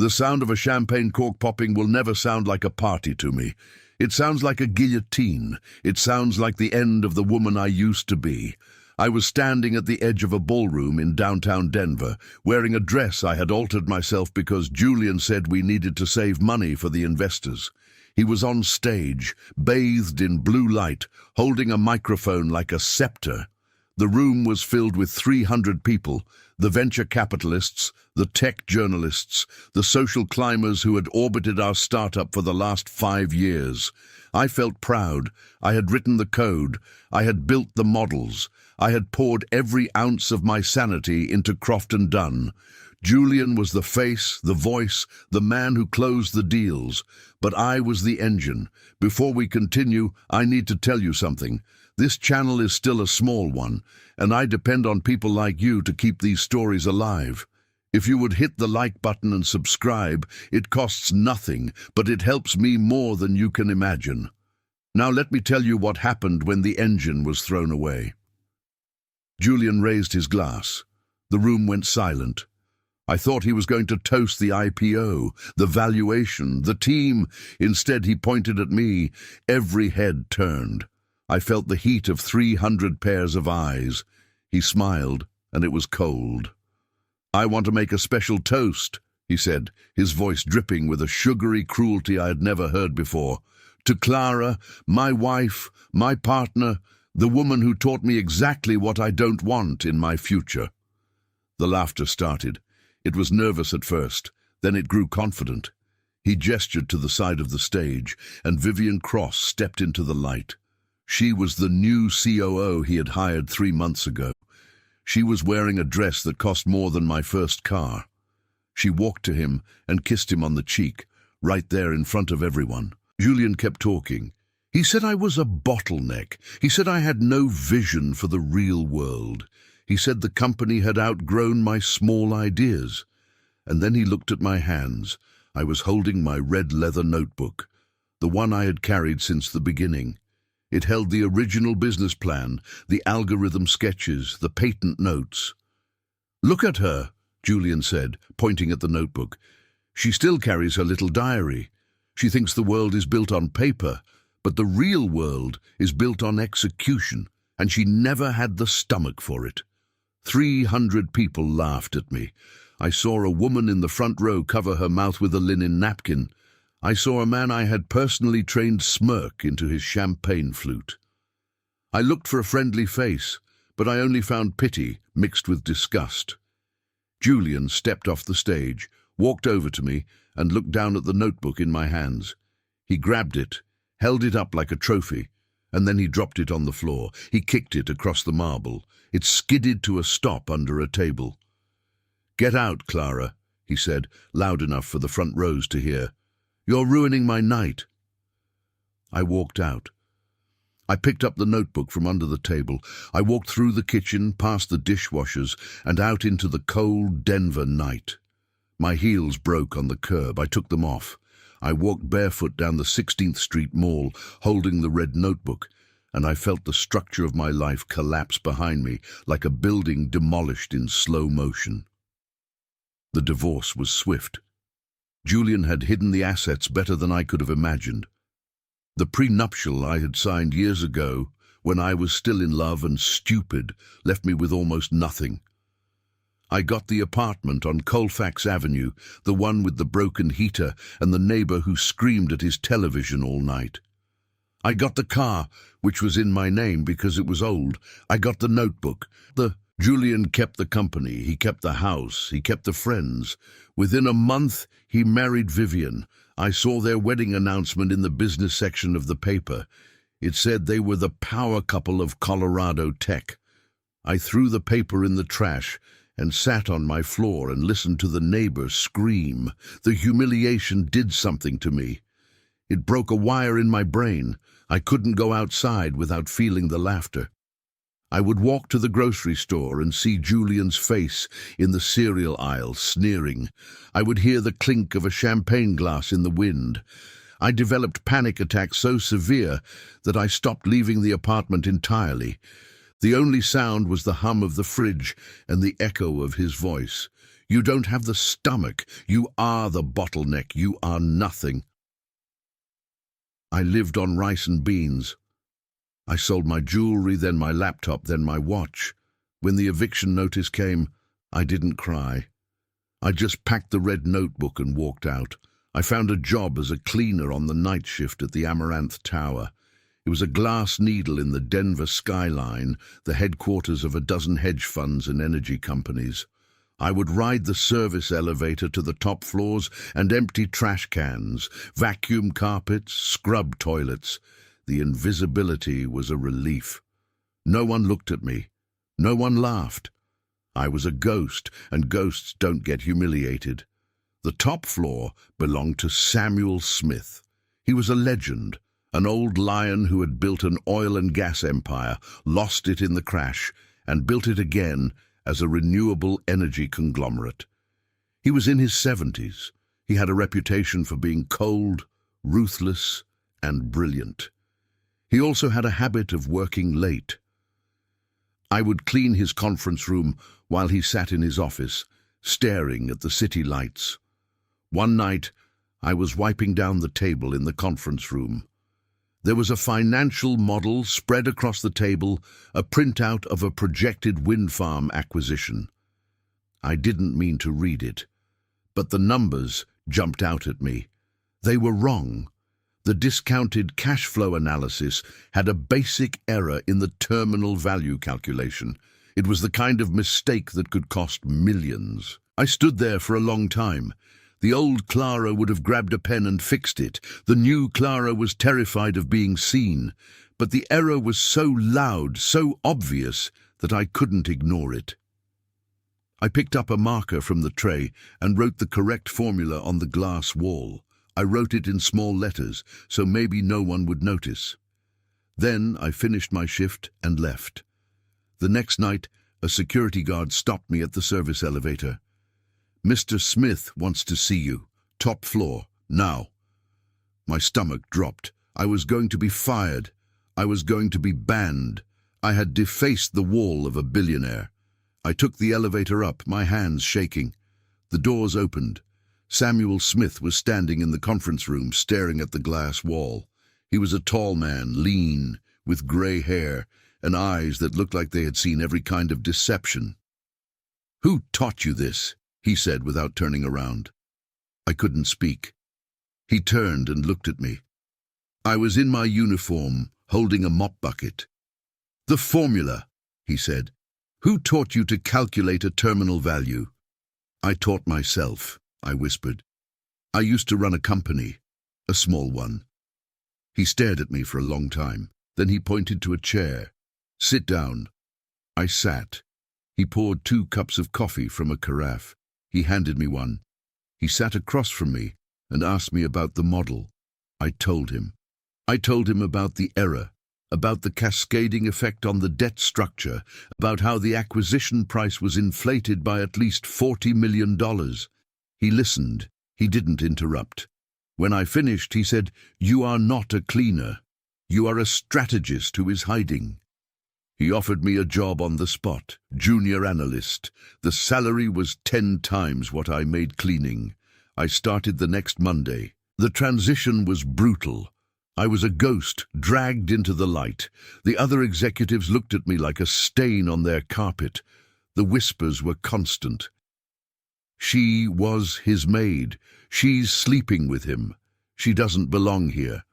The sound of a champagne cork popping will never sound like a party to me. It sounds like a guillotine. It sounds like the end of the woman I used to be. I was standing at the edge of a ballroom in downtown Denver, wearing a dress I had altered myself because Julian said we needed to save money for the investors. He was on stage, bathed in blue light, holding a microphone like a scepter. The room was filled with 300 people, the venture capitalists, the tech journalists, the social climbers who had orbited our startup for the last 5 years. I felt proud. I had written the code. I had built the models. I had poured every ounce of my sanity into Croft & Dunn. Julian was the face, the voice, the man who closed the deals. But I was the engine. Before we continue, I need to tell you something. This channel is still a small one, and I depend on people like you to keep these stories alive. If you would hit the like button and subscribe, it costs nothing, but it helps me more than you can imagine. Now let me tell you what happened when the engine was thrown away. Julian raised his glass. The room went silent. I thought he was going to toast the IPO, the valuation, the team. Instead, he pointed at me. Every head turned. I felt the heat of 300 pairs of eyes. He smiled, and it was cold. "I want to make a special toast," he said, his voice dripping with a sugary cruelty I had never heard before. "To Clara, my wife, my partner, the woman who taught me exactly what I don't want in my future." The laughter started. It was nervous at first, then it grew confident. He gestured to the side of the stage, and Vivian Cross stepped into the light. She was the new COO he had hired 3 months ago. She was wearing a dress that cost more than my first car. She walked to him and kissed him on the cheek, right there in front of everyone. Julian kept talking. He said I was a bottleneck. He said I had no vision for the real world. He said the company had outgrown my small ideas. And then he looked at my hands. I was holding my red leather notebook, the one I had carried since the beginning. It held the original business plan, the algorithm sketches, the patent notes. "Look at her," Julian said, pointing at the notebook. "She still carries her little diary. She thinks the world is built on paper, but the real world is built on execution, and she never had the stomach for it." 300 people laughed at me. I saw a woman in the front row cover her mouth with a linen napkin. I saw a man I had personally trained smirk into his champagne flute. I looked for a friendly face, but I only found pity mixed with disgust. Julian stepped off the stage, walked over to me, and looked down at the notebook in my hands. He grabbed it, held it up like a trophy, and then he dropped it on the floor. He kicked it across the marble. It skidded to a stop under a table. "Get out, Clara," he said, loud enough for the front rows to hear. "You're ruining my night." I walked out. I picked up the notebook from under the table. I walked through the kitchen, past the dishwashers, and out into the cold Denver night. My heels broke on the curb. I took them off. I walked barefoot down the 16th Street Mall, holding the red notebook, and I felt the structure of my life collapse behind me like a building demolished in slow motion. The divorce was swift. Julian had hidden the assets better than I could have imagined. The prenuptial I had signed years ago, when I was still in love and stupid, left me with almost nothing. I got the apartment on Colfax Avenue, the one with the broken heater and the neighbor who screamed at his television all night. I got the car, which was in my name because it was old. I got the notebook. Julian kept the company, he kept the house, he kept the friends. Within a month, he married Vivian. I saw their wedding announcement in the business section of the paper. It said they were the power couple of Colorado Tech. I threw the paper in the trash and sat on my floor and listened to the neighbors scream. The humiliation did something to me. It broke a wire in my brain. I couldn't go outside without feeling the laughter. I would walk to the grocery store and see Julian's face in the cereal aisle, sneering. I would hear the clink of a champagne glass in the wind. I developed panic attacks so severe that I stopped leaving the apartment entirely. The only sound was the hum of the fridge and the echo of his voice. You don't have the stomach. You are the bottleneck. You are nothing. I lived on rice and beans. I sold my jewelry, then my laptop, then my watch. When the eviction notice came, I didn't cry. I just packed the red notebook and walked out. I found a job as a cleaner on the night shift at the Amaranth Tower. It was a glass needle in the Denver skyline, the headquarters of a dozen hedge funds and energy companies. I would ride the service elevator to the top floors and empty trash cans, vacuum carpets, scrub toilets. The invisibility was a relief. No one looked at me. No one laughed. I was a ghost, and ghosts don't get humiliated. The top floor belonged to Samuel Smith. He was a legend, an old lion who had built an oil and gas empire, lost it in the crash, and built it again as a renewable energy conglomerate. He was in his 70s. He had a reputation for being cold, ruthless, and brilliant. He also had a habit of working late. I would clean his conference room while he sat in his office, staring at the city lights. One night, I was wiping down the table in the conference room. There was a financial model spread across the table, a printout of a projected wind farm acquisition. I didn't mean to read it, but the numbers jumped out at me. They were wrong. The discounted cash flow analysis had a basic error in the terminal value calculation. It was the kind of mistake that could cost millions. I stood there for a long time. The old Clara would have grabbed a pen and fixed it. The new Clara was terrified of being seen. But the error was so loud, so obvious, that I couldn't ignore it. I picked up a marker from the tray and wrote the correct formula on the glass wall. I wrote it in small letters, so maybe no one would notice. Then I finished my shift and left. The next night, a security guard stopped me at the service elevator. "Mr. Smith wants to see you. Top floor, now." My stomach dropped. I was going to be fired. I was going to be banned. I had defaced the wall of a billionaire. I took the elevator up, my hands shaking. The doors opened. Samuel Smith was standing in the conference room, staring at the glass wall. He was a tall man, lean, with grey hair, and eyes that looked like they had seen every kind of deception. "Who taught you this?" he said without turning around. I couldn't speak. He turned and looked at me. I was in my uniform, holding a mop bucket. "The formula," he said. "Who taught you to calculate a terminal value?" "I taught myself," I whispered. "I used to run a company, a small one." He stared at me for a long time. Then he pointed to a chair. "Sit down." I sat. He poured 2 cups of coffee from a carafe. He handed me one. He sat across from me and asked me about the model. I told him. I told him about the error, about the cascading effect on the debt structure, about how the acquisition price was inflated by at least $40 million. He listened. He didn't interrupt. When I finished, he said, "You are not a cleaner. You are a strategist who is hiding." He offered me a job on the spot, junior analyst. The salary was 10 times what I made cleaning. I started the next Monday. The transition was brutal. I was a ghost, dragged into the light. The other executives looked at me like a stain on their carpet. The whispers were constant. "She was his maid. She's sleeping with him. She doesn't belong here."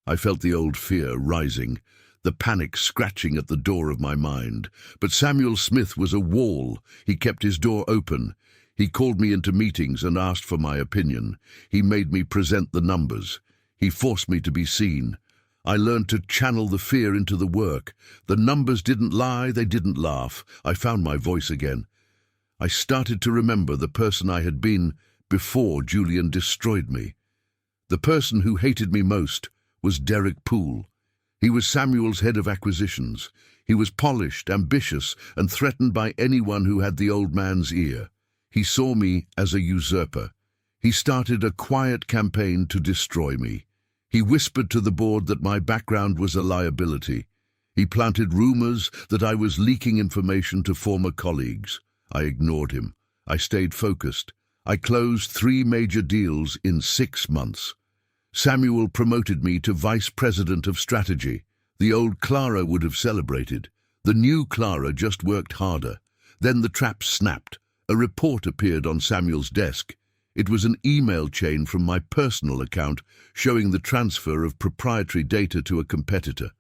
I felt the old fear rising, the panic scratching at the door of my mind. But Samuel Smith was a wall. He kept his door open. He called me into meetings and asked for my opinion. He made me present the numbers. He forced me to be seen. I learned to channel the fear into the work. The numbers didn't lie, they didn't laugh. I found my voice again. I started to remember the person I had been before Julian destroyed me. The person who hated me most was Derek Poole. He was Samuel's head of acquisitions. He was polished, ambitious, and threatened by anyone who had the old man's ear. He saw me as a usurper. He started a quiet campaign to destroy me. He whispered to the board that my background was a liability. He planted rumors that I was leaking information to former colleagues. I ignored him. I stayed focused. I closed 3 major deals in 6 months. Samuel promoted me to Vice President of Strategy. The old Clara would have celebrated. The new Clara just worked harder. Then the trap snapped. A report appeared on Samuel's desk. It was an email chain from my personal account showing the transfer of proprietary data to a competitor.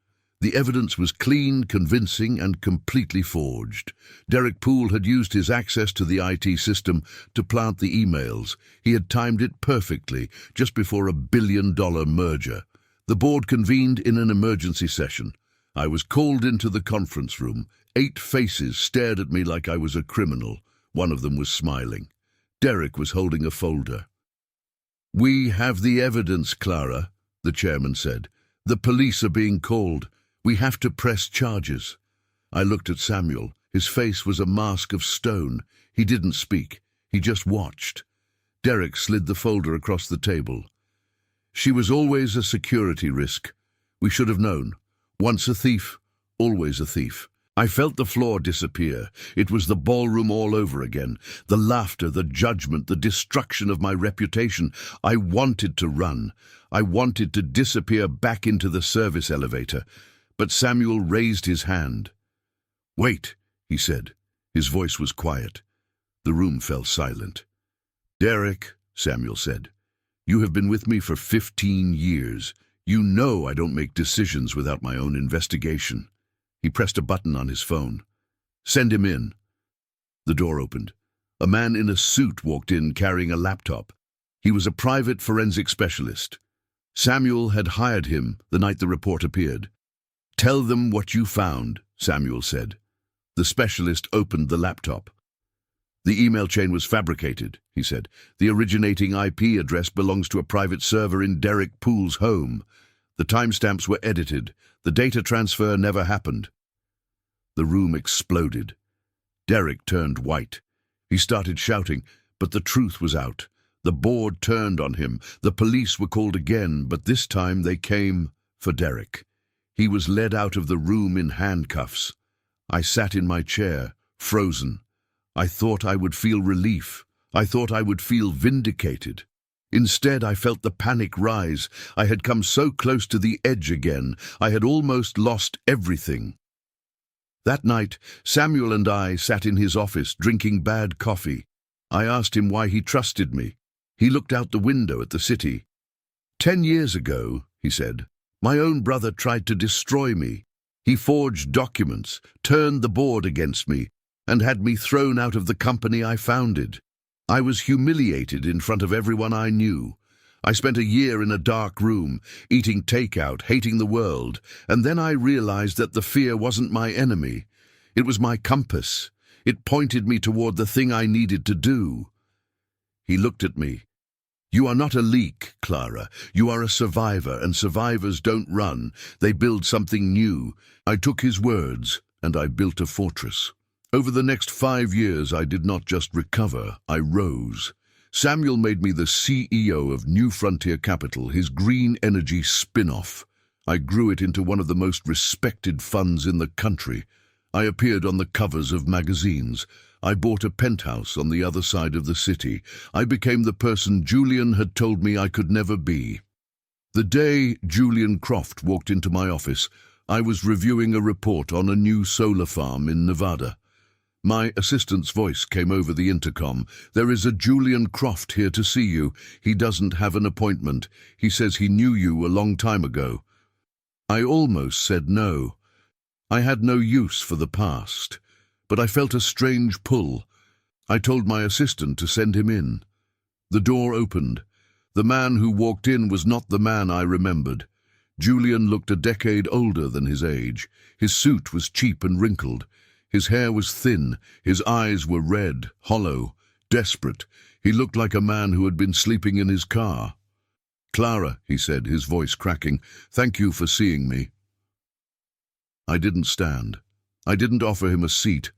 The evidence was clean, convincing, and completely forged. Derek Poole had used his access to the IT system to plant the emails. He had timed it perfectly, just before a billion-dollar merger. The board convened in an emergency session. I was called into the conference room. 8 faces stared at me like I was a criminal. One of them was smiling. Derek was holding a folder. "We have the evidence, Clara," the chairman said. "The police are being called. We have to press charges." I looked at Samuel. His face was a mask of stone. He didn't speak. He just watched. Derek slid the folder across the table. "She was always a security risk. We should have known. Once a thief, always a thief." I felt the floor disappear. It was the ballroom all over again. The laughter, the judgment, the destruction of my reputation. I wanted to run. I wanted to disappear back into the service elevator. But Samuel raised his hand. "Wait," he said. His voice was quiet. The room fell silent. "Derek," Samuel said, "you have been with me for 15 years. You know I don't make decisions without my own investigation." He pressed a button on his phone. "Send him in." The door opened. A man in a suit walked in carrying a laptop. He was a private forensic specialist. Samuel had hired him the night the report appeared. "Tell them what you found," Samuel said. The specialist opened the laptop. "The email chain was fabricated," he said. "The originating IP address belongs to a private server in Derek Poole's home. The timestamps were edited. The data transfer never happened." The room exploded. Derek turned white. He started shouting, but the truth was out. The board turned on him. The police were called again, but this time they came for Derek. He was led out of the room in handcuffs. I sat in my chair, frozen. I thought I would feel relief. I thought I would feel vindicated. Instead, I felt the panic rise. I had come so close to the edge again. I had almost lost everything. That night, Samuel and I sat in his office drinking bad coffee. I asked him why he trusted me. He looked out the window at the city. 10 years ago," he said, "my own brother tried to destroy me. He forged documents, turned the board against me, and had me thrown out of the company I founded. I was humiliated in front of everyone I knew. I spent a year in a dark room, eating takeout, hating the world, and then I realized that the fear wasn't my enemy. It was my compass. It pointed me toward the thing I needed to do." He looked at me. "You are not a leak, Clara. You are a survivor, and survivors don't run. They build something new." I took his words, and I built a fortress. Over the next 5 years, I did not just recover, I rose. Samuel made me the CEO of New Frontier Capital, his green energy spin-off. I grew it into one of the most respected funds in the country. I appeared on the covers of magazines. I bought a penthouse on the other side of the city. I became the person Julian had told me I could never be. The day Julian Croft walked into my office, I was reviewing a report on a new solar farm in Nevada. My assistant's voice came over the intercom. "There is a Julian Croft here to see you. He doesn't have an appointment. He says he knew you a long time ago." I almost said no. I had no use for the past, but I felt a strange pull. I told my assistant to send him in. The door opened. The man who walked in was not the man I remembered. Julian looked a decade older than his age. His suit was cheap and wrinkled. His hair was thin, his eyes were red, hollow, desperate. He looked like a man who had been sleeping in his car. "Clara," he said, his voice cracking, "thank you for seeing me." I didn't stand. I didn't offer him a seat.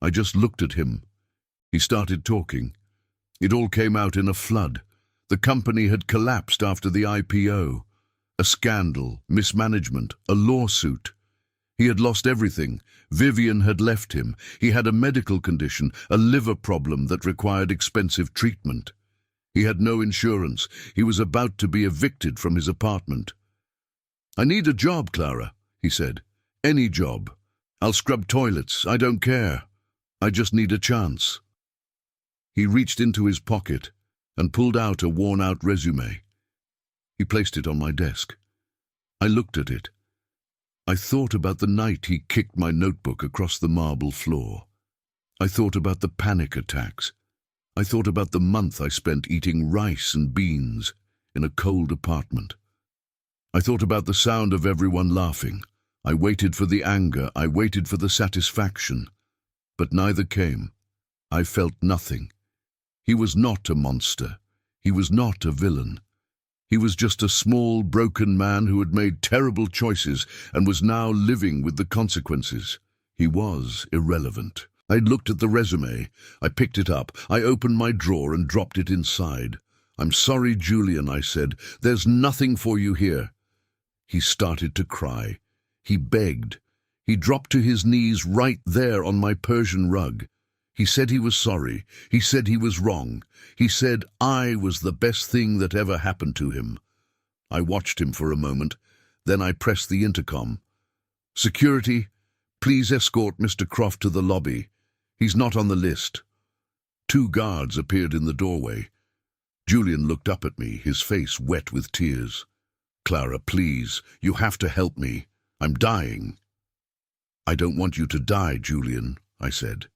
I just looked at him. He started talking. It all came out in a flood. The company had collapsed after the IPO. A scandal, mismanagement, a lawsuit. He had lost everything. Vivian had left him. He had a medical condition, a liver problem that required expensive treatment. He had no insurance. He was about to be evicted from his apartment. "I need a job, Clara," he said. "Any job. I'll scrub toilets. I don't care. I just need a chance." He reached into his pocket and pulled out a worn-out resume. He placed it on my desk. I looked at it. I thought about the night he kicked my notebook across the marble floor. I thought about the panic attacks. I thought about the month I spent eating rice and beans in a cold apartment. I thought about the sound of everyone laughing. I waited for the anger. I waited for the satisfaction. But neither came. I felt nothing. He was not a monster. He was not a villain. He was just a small, broken man who had made terrible choices and was now living with the consequences. He was irrelevant. I looked at the resume. I picked it up. I opened my drawer and dropped it inside. "I'm sorry, Julian," I said. "There's nothing for you here." He started to cry. He begged. He dropped to his knees right there on my Persian rug. He said he was sorry. He said he was wrong. He said I was the best thing that ever happened to him. I watched him for a moment. Then I pressed the intercom. "Security, please escort Mr. Croft to the lobby. He's not on the list." 2 guards appeared in the doorway. Julian looked up at me, his face wet with tears. "Clara, please, you have to help me. I'm dying." "I don't want you to die, Julian," I said.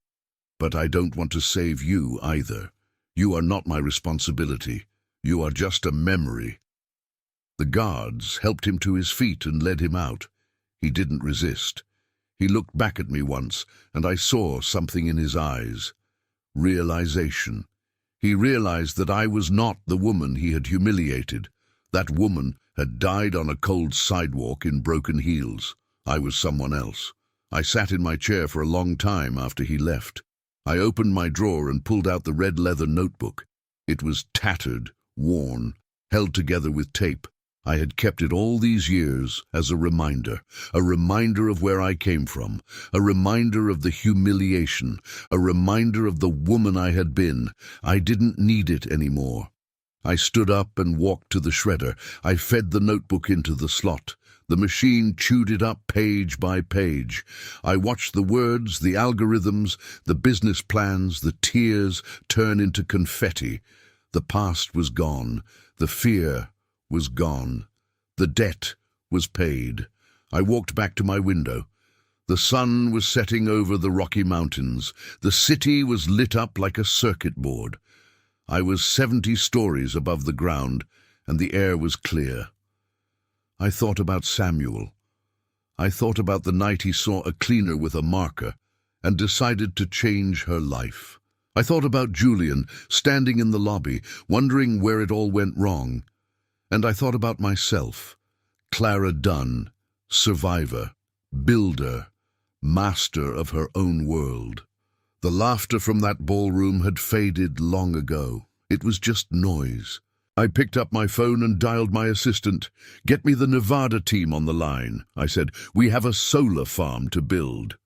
"But I don't want to save you either. You are not my responsibility. You are just a memory." The guards helped him to his feet and led him out. He didn't resist. He looked back at me once, and I saw something in his eyes. Realization. He realized that I was not the woman he had humiliated. That woman had died on a cold sidewalk in broken heels. I was someone else. I sat in my chair for a long time after he left. I opened my drawer and pulled out the red leather notebook. It was tattered, worn, held together with tape. I had kept it all these years as a reminder of where I came from, a reminder of the humiliation, a reminder of the woman I had been. I didn't need it anymore. I stood up and walked to the shredder. I fed the notebook into the slot. The machine chewed it up page by page. I watched the words, the algorithms, the business plans, the tears turn into confetti. The past was gone. The fear was gone. The debt was paid. I walked back to my window. The sun was setting over the Rocky Mountains. The city was lit up like a circuit board. I was 70 stories above the ground, and the air was clear. I thought about Samuel. I thought about the night he saw a cleaner with a marker and decided to change her life. I thought about Julian, standing in the lobby, wondering where it all went wrong. And I thought about myself, Clara Dunn, survivor, builder, master of her own world. The laughter from that ballroom had faded long ago. It was just noise. I picked up my phone and dialed my assistant. "Get me the Nevada team on the line," I said. "We have a solar farm to build."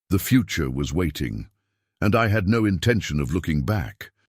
The future was waiting, and I had no intention of looking back.